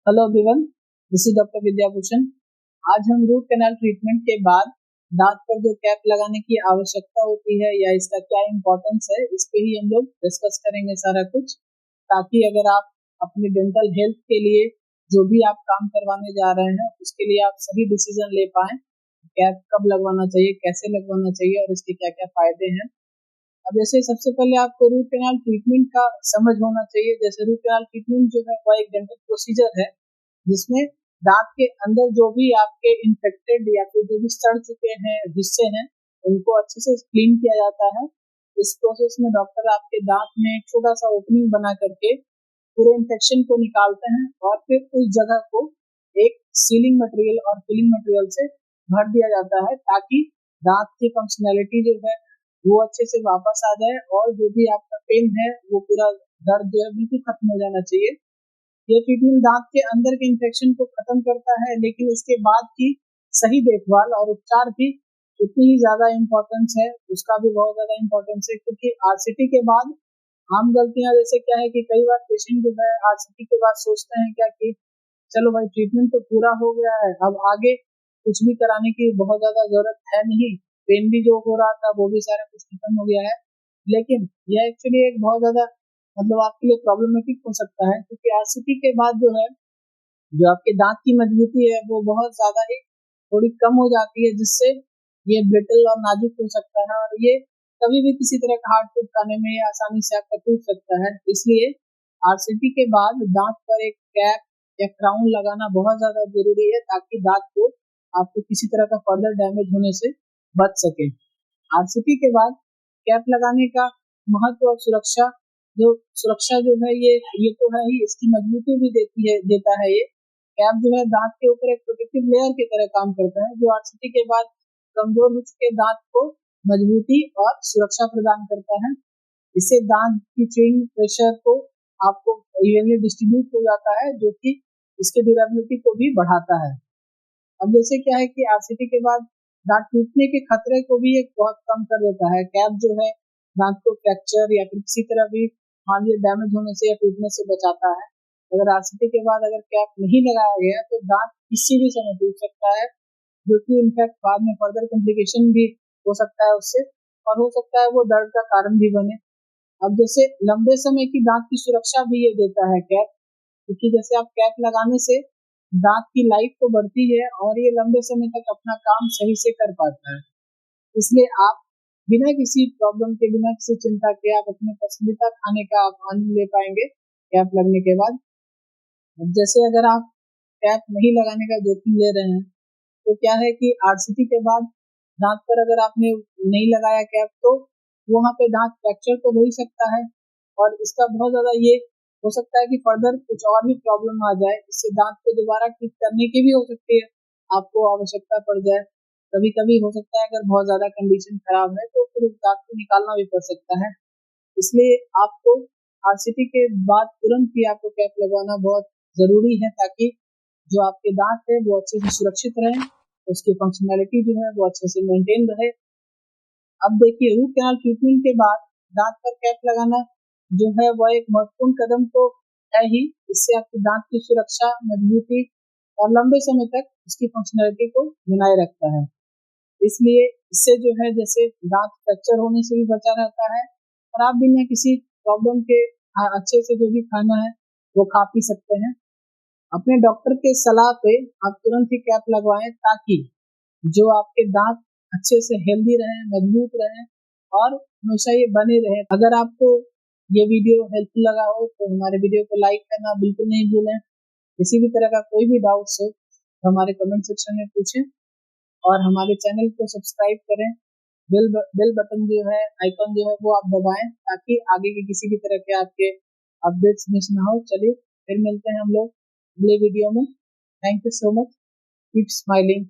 Hello everyone, this is doctor Vidyabhushan. आज हम root canal treatment के बाद दांत पर जो कैप लगाने की आवश्यकता होती है या इसका क्या इम्पोर्टेंस है, इस पे ही हम लोग डिस्कस करेंगे सारा कुछ, ताकि अगर आप अपने डेंटल हेल्थ के लिए जो भी आप काम करवाने जा रहे हैं उसके लिए आप सही डिसीजन ले पाएं। कैप कब लगवाना चाहिए, कैसे लगवाना चाहिए और इसके क्या क्या फायदे हैं। अब जैसे सबसे पहले आपको रूट कैनाल ट्रीटमेंट का समझ होना चाहिए। जैसे रूट कैनाल ट्रीटमेंट जो है वह एक डेंटल प्रोसीजर है जिसमें दांत के अंदर जो भी आपके इन्फेक्टेड या फिर जो भी सड़ चुके हैं हिस्से हैं उनको अच्छे से क्लीन किया जाता है। इस प्रोसेस में डॉक्टर आपके दांत में एक छोटा सा ओपनिंग बना करके पूरे इन्फेक्शन को निकालते हैं और फिर उस जगह को एक सीलिंग मटेरियल और फिलिंग मटेरियल से भर दिया जाता है, ताकि दांत की फंक्शनैलिटी जो है वो अच्छे से वापस आ जाए और जो भी आपका पेन है वो पूरा दर्द जो है बिल्कुल खत्म हो जाना चाहिए। ये ट्रीटमेंट दांत के अंदर के इन्फेक्शन को खत्म करता है, लेकिन इसके बाद की सही देखभाल और उपचार भी उतनी ही ज्यादा इम्पोर्टेंस है, उसका भी बहुत ज्यादा इम्पोर्टेंस है। क्योंकि आरसीटी के बाद आम गलतियां जैसे क्या है कि कई बार पेशेंट जो है आरसीटी के बाद सोचते हैं क्या कि चलो भाई ट्रीटमेंट तो पूरा हो गया है, अब आगे कुछ भी कराने की बहुत ज्यादा जरूरत है नहीं, पेन भी जो हो रहा था वो भी सारा कुछ खत्म हो गया है। लेकिन यह एक्चुअली एक बहुत ज्यादा मतलब आपके लिए प्रॉब्लमेटिक हो सकता है, क्योंकि आरसीटी के बाद जो है जो आपके दांत की मजबूती है वो बहुत ज्यादा ही थोड़ी कम हो जाती है, जिससे ये ब्रिटल और नाजुक हो सकता है और ये कभी भी किसी तरह का हार्ड फूड खाने में आसानी से आपका टूट सकता है। इसलिए आरसीटी के बाद दांत पर एक कैप या क्राउन लगाना बहुत ज्यादा जरूरी है, ताकि दांत को आपको किसी तरह का फर्दर डैमेज होने से बच सके। आरसीटी के बाद कैप लगाने का महत्व और सुरक्षा जो है ये तो है ही, इसकी मजबूती भी देता है। ये कैप जो है दांत के ऊपर एक प्रोटेक्टिव लेयर की तरह काम करता है, जो आरसीटी के बाद कमजोर हो चुके दांत को मजबूती और सुरक्षा प्रदान करता है। इससे दांत की च्यूइंग प्रेशर को आपको इवनली डिस्ट्रीब्यूट हो जाता है, जो कि इसके ड्यूरेबिलिटी को भी बढ़ाता है। अब जैसे क्या है कि आरसीटी के बाद दांत टूटने के खतरे को भी एक बहुत कम कर देता है। कैप जो है दांत को फ्रैक्चर या फिर किसी तरह भी मान लीजिए डैमेज होने से या टूटने से बचाता है। अगर आरसीटी के बाद अगर कैप नहीं लगाया गया तो दांत किसी भी समय टूट सकता है, जो कि इनफैक्ट बाद में फर्दर कॉम्प्लिकेशन भी हो सकता है उससे, और हो सकता है वो दर्द का कारण भी बने। अब जैसे लंबे समय की दांत की सुरक्षा भी ये देता है कैप, क्योंकि जैसे आप कैप लगाने से दांत की लाइफ तो बढ़ती है और ये लंबे समय तक अपना काम सही से कर पाता है। इसलिए आप बिना किसी प्रॉब्लम के, बिना किसी चिंता के आप अपने पसंदीदा खाने का आप आनंद ले पाएंगे कैप लगने के बाद। अब जैसे अगर आप कैप नहीं लगाने का जोखिम ले रहे हैं तो क्या है कि आरसीटी के बाद दांत पर अगर आपने नहीं लगाया कैप तो वहां पे दांत फ्रैक्चर तो हो ही सकता है, और इसका बहुत ज्यादा ये हो सकता है कि फर्दर कुछ और भी प्रॉब्लम आ जाए, इससे दांत को दोबारा ठीक करने की भी हो सकती है, आपको आवश्यकता पड़ जाए। कभी कभी हो सकता है अगर बहुत ज्यादा कंडीशन खराब है तो फिर उस दांत को निकालना भी पड़ सकता है। इसलिए आपको आरसीटी के बाद तुरंत ही आपको कैप लगवाना बहुत जरूरी है, ताकि जो आपके दांत है वो अच्छे से सुरक्षित रहे, उसकी फंक्शनैलिटी जो है वो अच्छे से मेंटेन रहे। अब देखिए रूट कैनाल ट्रीटमेंट के बाद दांत पर कैप लगाना जो है वह एक महत्वपूर्ण कदम तो है ही। इससे आपके दांत की सुरक्षा, मजबूती और लंबे समय तक उसकी फंक्शनैलिटी को बनाए रखता है। इसलिए इससे जो है जैसे दांत फ्रैक्चर होने से भी बचा रहता है, और आप बिना किसी प्रॉब्लम के अच्छे से जो भी खाना है वो खा पी सकते हैं। अपने डॉक्टर के सलाह पे आप तुरंत ही कैप लगवाएं, ताकि जो आपके दांत अच्छे से हेल्दी रहें, मजबूत रहें और हमेशा ये बने रहें। अगर आपको ये वीडियो हेल्पफुल लगा हो तो हमारे वीडियो को लाइक करना बिल्कुल नहीं भूलें। किसी भी तरह का कोई भी डाउट्स हो तो हमारे कमेंट सेक्शन में पूछें, और हमारे चैनल को सब्सक्राइब करें। बेल बटन जो है, आइकन जो है वो आप दबाएं, ताकि आगे के किसी भी तरह के आपके अपडेट्स मिस ना हो। चलिए फिर मिलते हैं हम लोग अगले वीडियो में। Thank you so much, keep smiling.